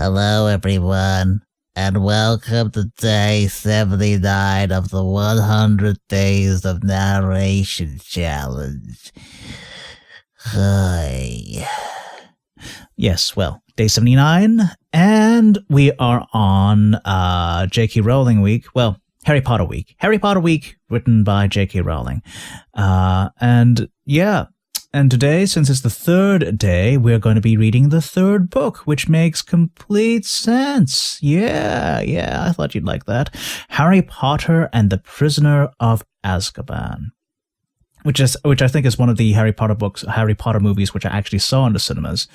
Hello, everyone, and welcome to day 79 of the 100 Days of Narration Challenge. Hi. Yes, well, day 79, and we are on J.K. Rowling week. Well, Harry Potter week. Harry Potter week, written by J.K. Rowling. And today, since it's the third day, we're going to be reading the third book, which makes complete sense. Yeah, I thought you'd like that. Harry Potter and the Prisoner of Azkaban. Which I think is one of the Harry Potter movies, which I actually saw in the cinemas.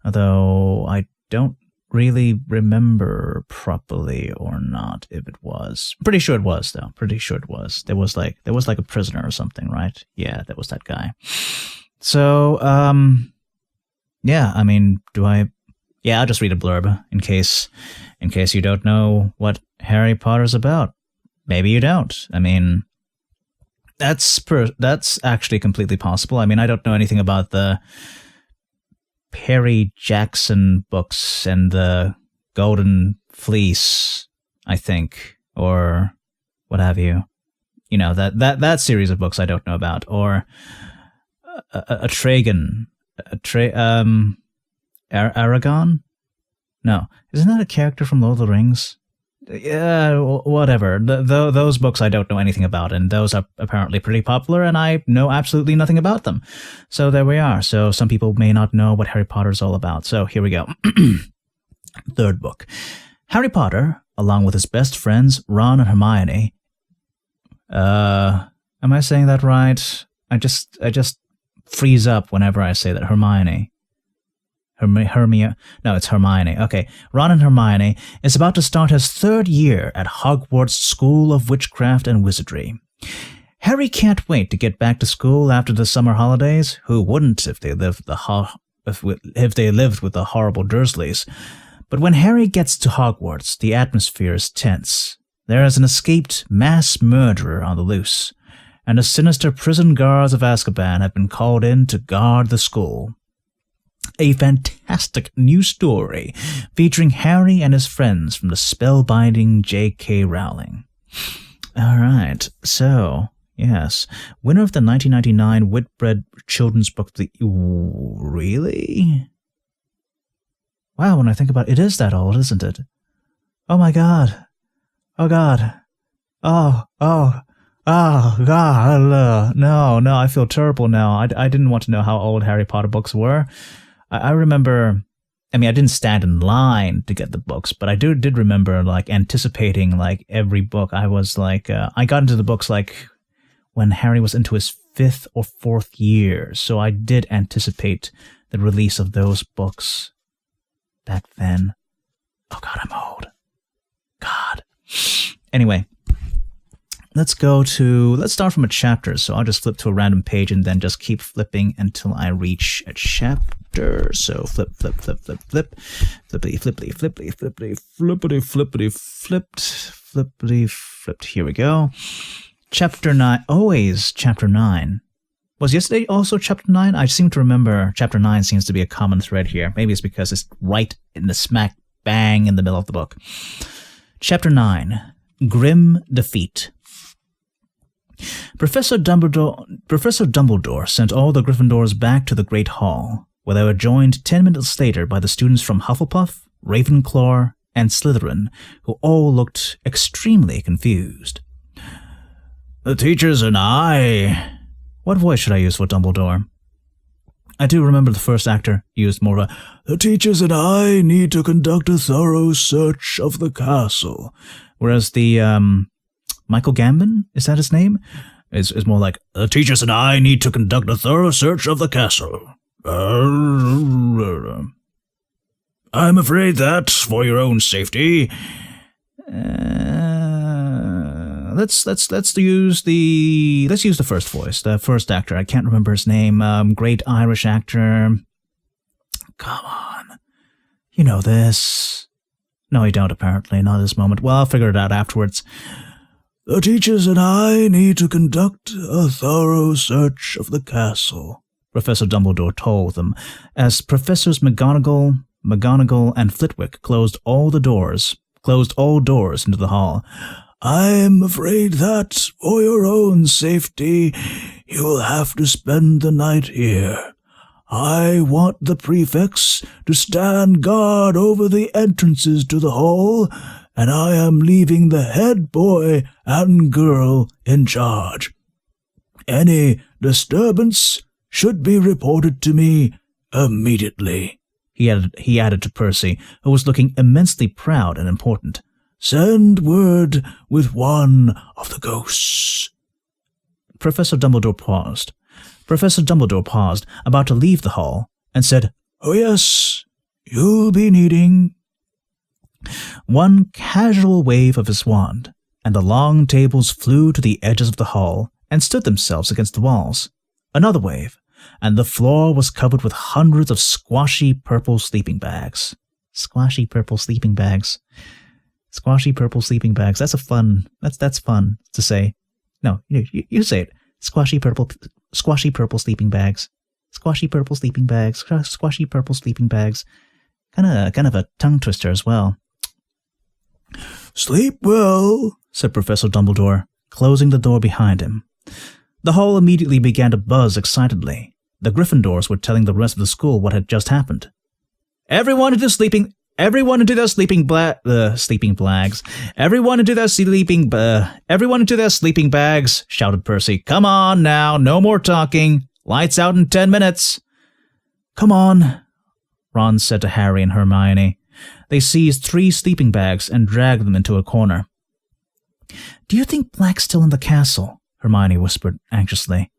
Although I don't really remember properly or not if it was. Pretty sure it was, though. Pretty sure it was. There was like a prisoner or something, right? Yeah, that was that guy. So, I'll just read a blurb in case you don't know what Harry Potter's about. Maybe you don't. I mean, that's actually completely possible. I mean, I don't know anything about the Perry Jackson books and the Golden Fleece, I think, or what have you. You know, that series of books I don't know about, or Aragon? No, isn't that a character from Lord of the Rings? Yeah, whatever. Those books I don't know anything about, and those are apparently pretty popular, and I know absolutely nothing about them. So there we are. So some people may not know what Harry Potter is all about. So here we go. Third book. Harry Potter, along with his best friends Ron and Hermione. Am I saying that right? I just freeze up whenever I say that. Hermione. No, it's Hermione. Okay. Ron and Hermione is about to start his third year at Hogwarts School of Witchcraft and Wizardry. Harry can't wait to get back to school after the summer holidays. Who wouldn't if they lived with the horrible Dursleys? But when Harry gets to Hogwarts, the atmosphere is tense. There is an escaped mass murderer on the loose, and the sinister prison guards of Azkaban have been called in to guard the school. A fantastic new story featuring Harry and his friends from the spellbinding J.K. Rowling. All right, so, yes. Winner of the 1999 Whitbread Children's Book. Really? Wow, when I think about it, it is that old, isn't it? Oh my god. Oh god. Oh god. No, I feel terrible now. I didn't want to know how old Harry Potter books were. I remember, I didn't stand in line to get the books, but I did remember, like, anticipating, like, every book. I was, like, I got into the books, like, when Harry was into his 5th or 4th year, so I did anticipate the release of those books back then. Oh, God, I'm old. God. Anyway, let's start from a chapter, so I'll just flip to a random page and then just keep flipping until I reach a chapter. So flip, flippity, flipped. Here we go. Chapter 9, always chapter 9. Was yesterday also chapter 9? I seem to remember chapter 9 seems to be a common thread here. Maybe it's because it's right in the smack bang in the middle of the book. Chapter 9, Grim Defeat. Professor Dumbledore sent all the Gryffindors back to the Great Hall, where they were joined 10 minutes later by the students from Hufflepuff, Ravenclaw, and Slytherin, who all looked extremely confused. The teachers and I... What voice should I use for Dumbledore? I do remember the first actor used more of a, the teachers and I need to conduct a thorough search of the castle, whereas the, Michael Gambon, is that his name? Is more like, the teachers and I need to conduct a thorough search of the castle. I'm afraid that, for your own safety, let's use the first voice, the first actor. I can't remember his name. Great Irish actor. Come on, you know this. No, you don't. Apparently, not at this moment. Well, I'll figure it out afterwards. The teachers and I need to conduct a thorough search of the castle, Professor Dumbledore told them, as Professors McGonagall, McGonagall and Flitwick closed all doors into the hall. "I'm afraid that, for your own safety, you'll have to spend the night here. I want the prefects to stand guard over the entrances to the hall, and I am leaving the head boy and girl in charge. Any disturbance should be reported to me immediately," he added to Percy, who was looking immensely proud and important. "Send word with one of the ghosts." Professor Dumbledore paused, about to leave the hall, and said, "Oh yes, you'll be needing." One casual wave of his wand, and the long tables flew to the edges of the hall and stood themselves against the walls. Another wave, and the floor was covered with hundreds of squashy purple sleeping bags. Squashy purple sleeping bags. Squashy purple sleeping bags. That's fun to say. No, you say it. Squashy purple sleeping bags. Squashy purple sleeping bags. Squashy purple sleeping bags. Kind of a tongue twister as well. "Sleep well," said Professor Dumbledore, closing the door behind him. The hall immediately began to buzz excitedly. The Gryffindors were telling the rest of the school what had just happened. Everyone into their sleeping bags, shouted Percy. "Come on now, no more talking. Lights out in 10 minutes. "Come on," Ron said to Harry and Hermione. They seized 3 sleeping bags and dragged them into a corner. "Do you think Black's still in the castle?" Hermione whispered anxiously.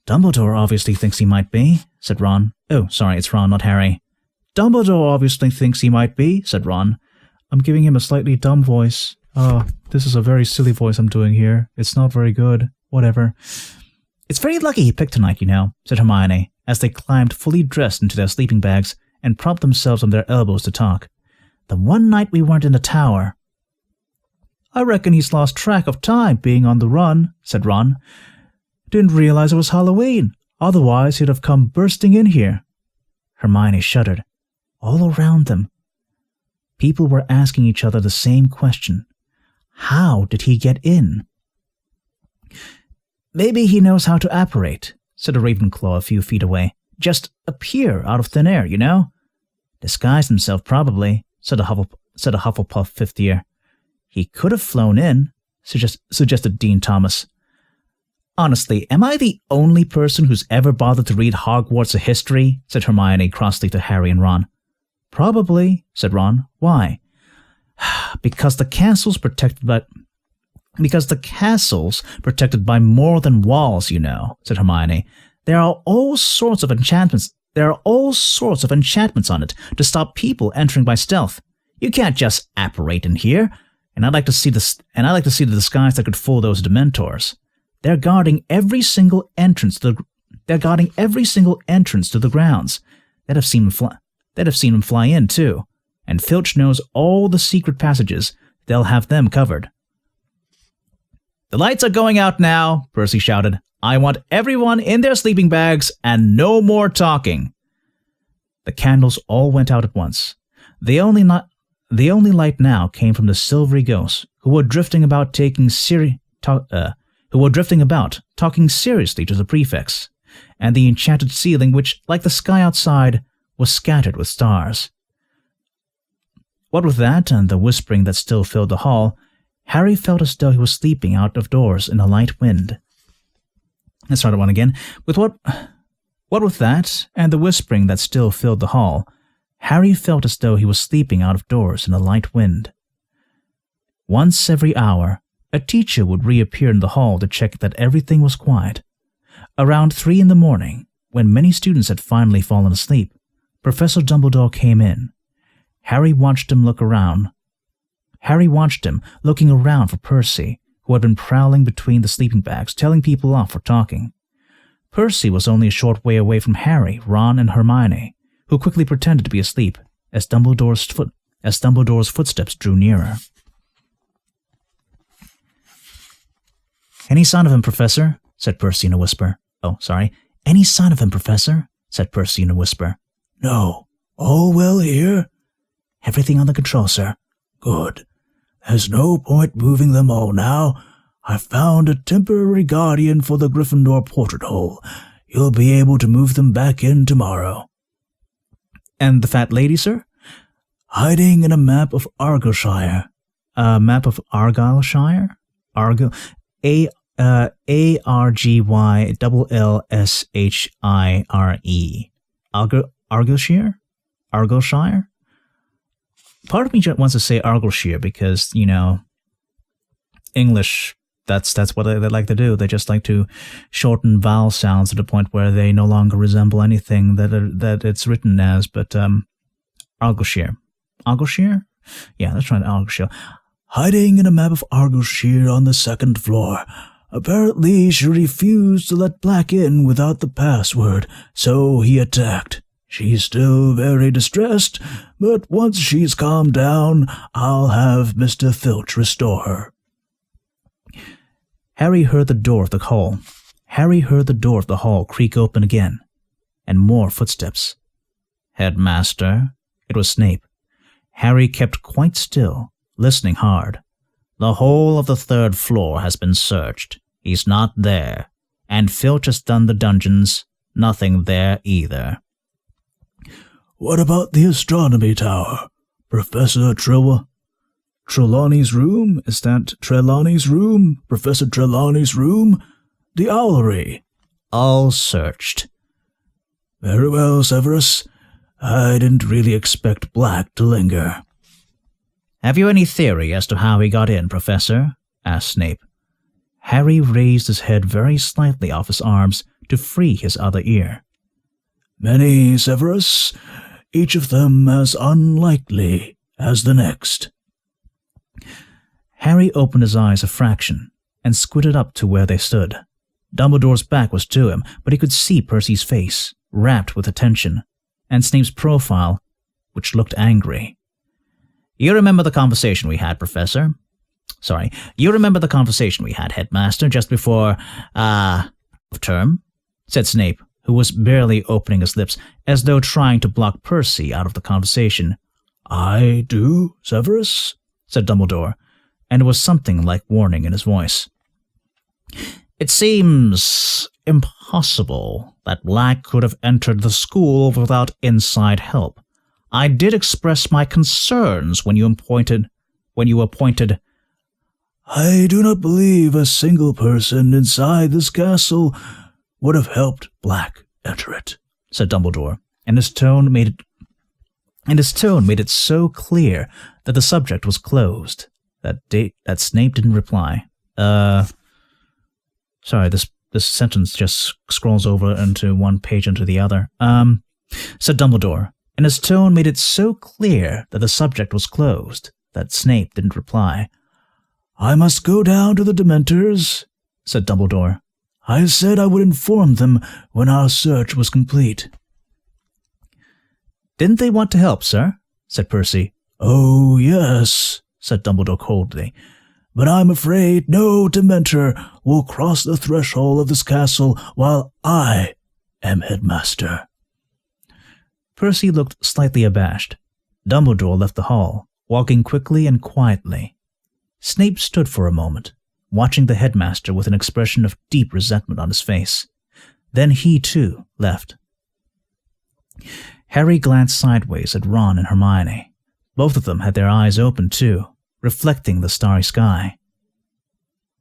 "Dumbledore obviously thinks he might be," said Ron. "Oh, sorry, it's Ron, not Harry." "Dumbledore obviously thinks he might be," said Ron. "I'm giving him a slightly dumb voice. This is a very silly voice I'm doing here. It's not very good. Whatever." "It's very lucky he picked tonight, said Hermione, as they climbed fully dressed into their sleeping bags and propped themselves on their elbows to talk. "The one night we weren't in the tower." "I reckon he's lost track of time being on the run," said Ron. "Didn't realize it was Halloween. Otherwise he'd have come bursting in here." Hermione shuddered. All around them, people were asking each other the same question. How did he get in? "Maybe he knows how to apparate," said a Ravenclaw a few feet away. "Just appear out of thin air, "Disguise himself, probably," said a Hufflepuff fifth year. "He could have flown in," suggested Dean Thomas. "Honestly, am I the only person who's ever bothered to read Hogwarts history?" said Hermione crossly to Harry and Ron. "Probably," said Ron. "Why?" Because the castle's protected by more than walls, said Hermione. "There are all sorts of enchantments on it to stop people entering by stealth. You can't just apparate in here. And I'd like to see the disguise that could fool those Dementors. They're guarding every single entrance to the grounds. They'd have seen him fly in too. And Filch knows all the secret passages. They'll have them covered." "The lights are going out now," Percy shouted. "I want everyone in their sleeping bags and no more talking." The candles all went out at once. The only light now came from the silvery ghosts, who were drifting about talking seriously to the prefects, and the enchanted ceiling which, like the sky outside, was scattered with stars. What with that and the whispering that still filled the hall, Harry felt as though he was sleeping out of doors in a light wind. Let's start at one again. What with that and the whispering that still filled the hall, Harry felt as though he was sleeping out of doors in a light wind. Once every hour, a teacher would reappear in the hall to check that everything was quiet. Around 3 a.m, when many students had finally fallen asleep, Professor Dumbledore came in. Harry watched him looking around for Percy, who had been prowling between the sleeping bags, telling people off for talking. Percy was only a short way away from Harry, Ron, and Hermione, who quickly pretended to be asleep as Dumbledore's footsteps drew nearer. "Any sign of him, Professor?" said Percy in a whisper. "Any sign of him, Professor?" said Percy in a whisper. "No. All well here? Everything under control, sir. Good. There's no point moving them all now. I found a temporary guardian for the Gryffindor portrait hole. You'll be able to move them back in tomorrow. And the fat lady, sir? Hiding in a map of Argyllshire. A map of Argyllshire? Argyll... A-R-G-Y-L-L-S-H-I-R-E. Argyllshire? Argyllshire? Part of me wants to say Argyllshire because, you know, English, that's what they like to do. They just like to shorten vowel sounds to the point where they no longer resemble anything that it's written as. But Argyllshire. Argyllshire? Yeah, let's try Argyllshire. Hiding in a map of Argyllshire on the second floor. Apparently, she refused to let Black in without the password, so he attacked. She's still very distressed, but once she's calmed down, I'll have Mr. Filch restore her. Harry heard the door of the hall. Creak open again, and more footsteps. Headmaster, it was Snape. Harry kept quite still, listening hard. The whole of the third floor has been searched. He's not there. And Filch has done the dungeons. Nothing there either. What about the astronomy tower? Professor Trelawney's room? Is that Trelawney's room? Professor Trelawney's room? The owlery? All searched. Very well, Severus. I didn't really expect Black to linger. Have you any theory as to how he got in, Professor? Asked Snape. Harry raised his head very slightly off his arms to free his other ear. Many, Severus. Each of them as unlikely as the next. Harry opened his eyes a fraction and squinted up to where they stood. Dumbledore's back was to him, but he could see Percy's face, rapt with attention, and Snape's profile, which looked angry. You remember the conversation we had, Professor? You remember the conversation we had, Headmaster, just before, term? Said Snape, who was barely opening his lips, as though trying to block Percy out of the conversation. I do, Severus? Said Dumbledore, and there was something like warning in his voice. It seems impossible that Black could have entered the school without inside help. I did express my concerns when you appointed. I do not believe a single person inside this castle would have helped Black enter it, said Dumbledore, and his tone made it so clear that the subject was closed that Snape didn't reply. This sentence just scrolls over into one page into the other. Said Dumbledore, and his tone made it so clear that the subject was closed that Snape didn't reply. I must go down to the Dementors, said Dumbledore. I said I would inform them when our search was complete. Didn't they want to help, sir? Said Percy. Oh, yes, said Dumbledore coldly. But I'm afraid no Dementor will cross the threshold of this castle while I am headmaster. Percy looked slightly abashed. Dumbledore left the hall, walking quickly and quietly. Snape stood for a moment, watching the headmaster with an expression of deep resentment on his face. Then he, too, left. Harry glanced sideways at Ron and Hermione. Both of them had their eyes open, too, reflecting the starry sky.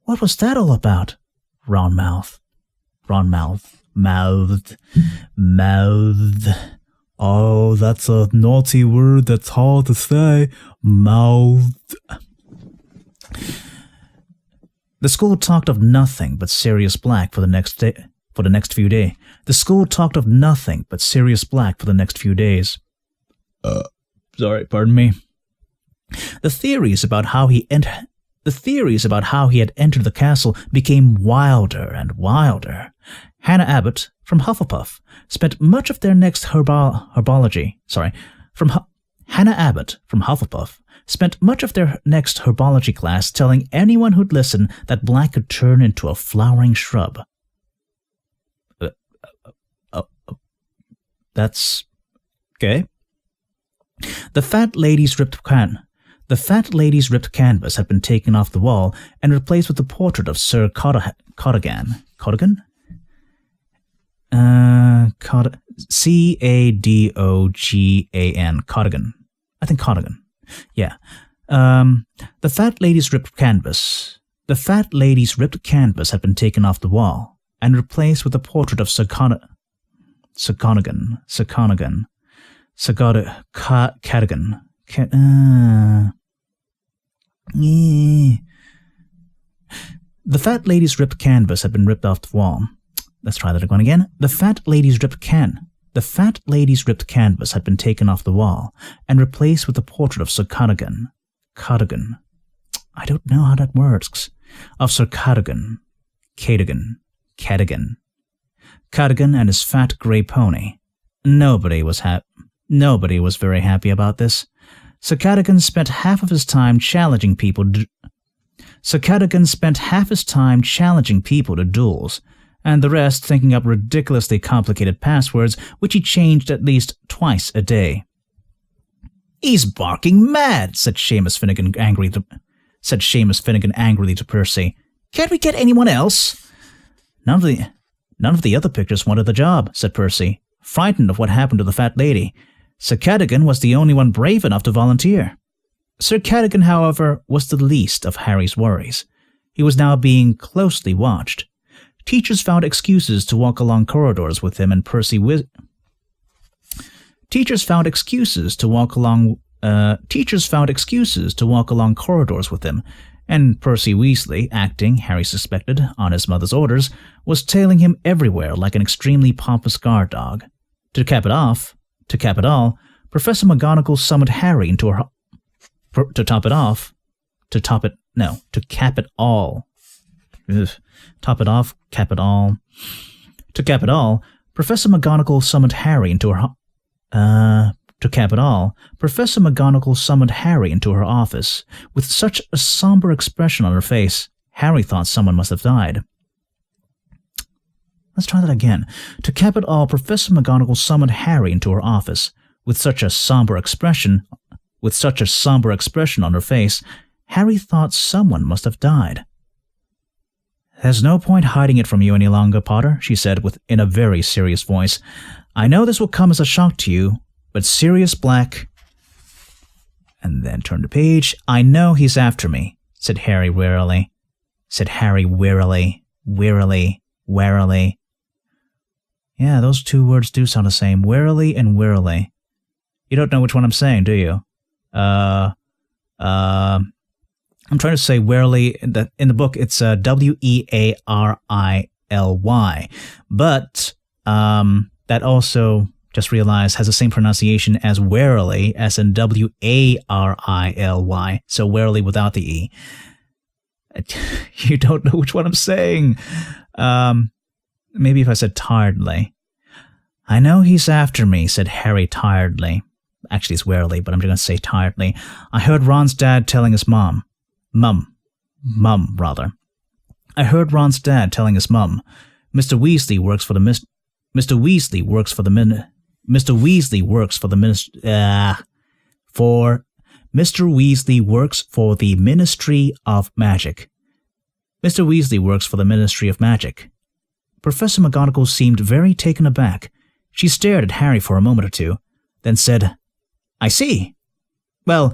What was that all about? Ron mouthed. Oh, that's a naughty word that's hard to say. Mouthed. The school talked of nothing but Sirius Black for the next few days. The school talked of nothing but Sirius Black for the next few days. Pardon me. The theories about how he had entered the castle became wilder and wilder. Hannah Abbott from Hufflepuff spent much of their next Hannah Abbott from Hufflepuff spent much of their next herbology class telling anyone who'd listen that Black could turn into a flowering shrub. That's okay. The fat lady's ripped canvas had been taken off the wall and replaced with a portrait of Sir Cadogan. Cadogan? C-A-D-O-G-A-N. Cadogan. I think Cadogan. Yeah. The fat lady's ripped canvas had been taken off the wall and replaced with a portrait of Sir Cadogan. The fat lady's ripped canvas had been ripped off the wall. Let's try that again. The fat lady's ripped canvas had been taken off the wall and replaced with a portrait of Sir Cadogan. Cadogan. I don't know how that works. Of Sir Cadogan. Cadogan and his fat grey pony. Nobody was very happy about this. Sir Cadogan spent half of his time challenging people to duels, and the rest thinking up ridiculously complicated passwords which he changed at least twice a day. "He's barking mad," said Seamus Finnegan angrily to Percy. "Can't we get anyone else?" None of the other pictures wanted the job," said Percy, frightened of what happened to the fat lady. Sir Cadogan was the only one brave enough to volunteer. Sir Cadogan, however, was the least of Harry's worries. He was now being closely watched. Teachers found excuses to walk along corridors with him, and Percy Weasley, acting, Harry suspected, on his mother's orders, was tailing him everywhere like an extremely pompous guard dog. To cap it all, Professor McGonagall summoned Harry into her... To cap it all... Professor McGonagall summoned Harry into her... Professor McGonagall summoned Harry into her office. With such a somber expression on her face, Harry thought someone must have died. Let's try that again. To cap it all, Professor McGonagall summoned Harry into her office. With such a somber expression on her face, Harry thought someone must have died. "There's no point hiding it from you any longer, Potter," she said in a very serious voice. "I know this will come as a shock to you, but Sirius Black..." And then turned the page. "I know he's after me," said Harry wearily. Warily. Yeah, those two words do sound the same. Warily and wearily. You don't know which one I'm saying, do you? I'm trying to say warily. In the book, it's Wearily. But that also, just realized, has the same pronunciation as warily, as in Warily. So warily without the E. You don't know which one I'm saying. Maybe if I said tiredly. "I know he's after me," said Harry tiredly. Actually, it's warily, but I'm going to say tiredly. "I heard Ron's dad telling his mum. I heard Ron's dad telling his mum. Mr. Weasley works for the Ministry of Magic. Mr. Weasley works for the Ministry of Magic." Professor McGonagall seemed very taken aback. She stared at Harry for a moment or two, then said, "I see. Well,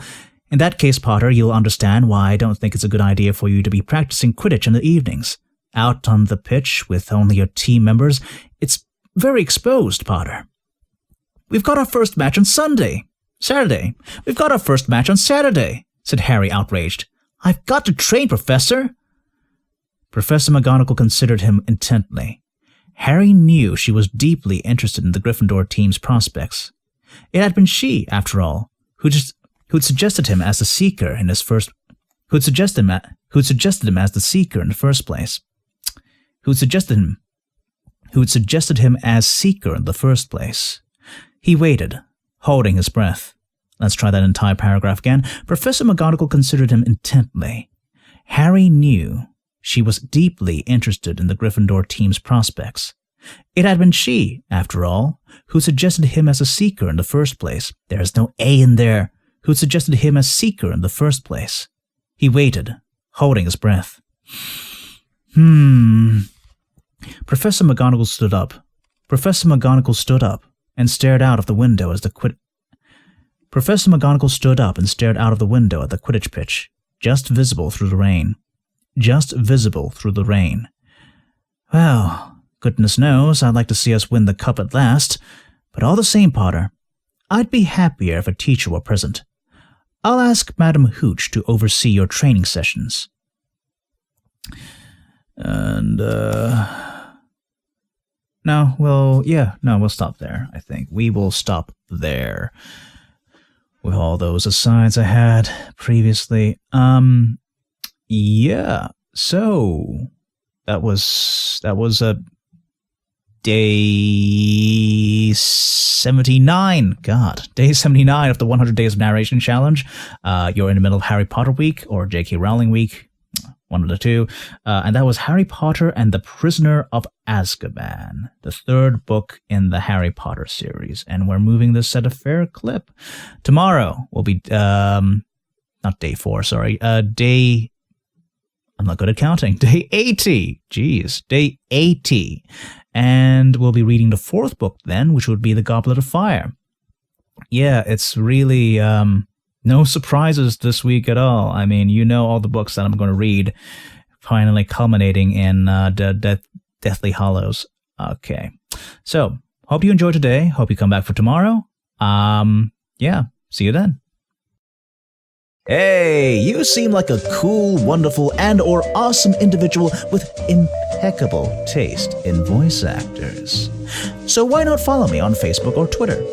in that case, Potter, you'll understand why I don't think it's a good idea for you to be practicing Quidditch in the evenings. Out on the pitch with only your team members, it's very exposed, Potter." "We've got our first match on Saturday. We've got our first match on Saturday," said Harry, outraged. "I've got to train, Professor." Professor McGonagall considered him intently. Harry knew she was deeply interested in the Gryffindor team's prospects. It had been she, after all, who'd suggested him as the seeker in his first... Who'd suggested him as the seeker in the first place. Who'd suggested him as seeker in the first place. He waited, holding his breath. Let's try that entire paragraph again. Professor McGonagall considered him intently. Harry knew she was deeply interested in the Gryffindor team's prospects. It had been she, after all, who suggested him as a seeker in the first place. There is no A in there. Who suggested him as seeker in the first place. He waited, holding his breath. Professor McGonagall stood up. Professor McGonagall stood up and stared out of the window as the Professor McGonagall stood up and stared out of the window at the Quidditch pitch, just visible through the rain. Just visible through the rain. Well, goodness knows I'd like to see us win the cup at last, but all the same, Potter, I'd be happier if a teacher were present. I'll ask Madam Hooch to oversee your training sessions. And, we'll stop there, I think. We will stop there. With all those asides I had previously. So that was a day 79. God, day 79 of the 100 Days of Narration Challenge. You're in the middle of Harry Potter week or J.K. Rowling week, one of the two. And that was Harry Potter and the Prisoner of Azkaban, the third book in the Harry Potter series. And we're moving this at a fair clip. Tomorrow will be, not day 4, sorry, I'm not good at counting. Day 80. Jeez. Day 80. And we'll be reading the fourth book then, which would be The Goblet of Fire. Yeah, it's really no surprises this week at all. I mean, you know all the books that I'm going to read, finally culminating in Deathly Hallows. Okay. So, hope you enjoyed today. Hope you come back for tomorrow. See you then. Hey, you seem like a cool, wonderful, and or awesome individual with impeccable taste in voice actors. So why not follow me on Facebook or Twitter?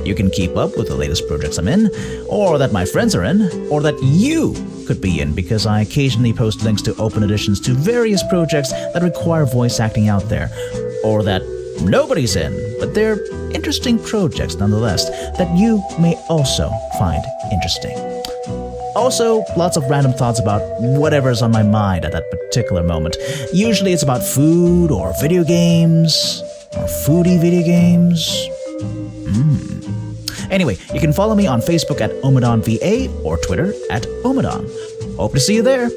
You can keep up with the latest projects I'm in, or that my friends are in, or that you could be in, because I occasionally post links to open editions to various projects that require voice acting out there, or that nobody's in, but they're interesting projects nonetheless that you may also find interesting. Also, lots of random thoughts about whatever's on my mind at that particular moment. Usually it's about food or video games, or foodie video games. Anyway, you can follow me on Facebook at OmadonVA or Twitter at Omadon. Hope to see you there.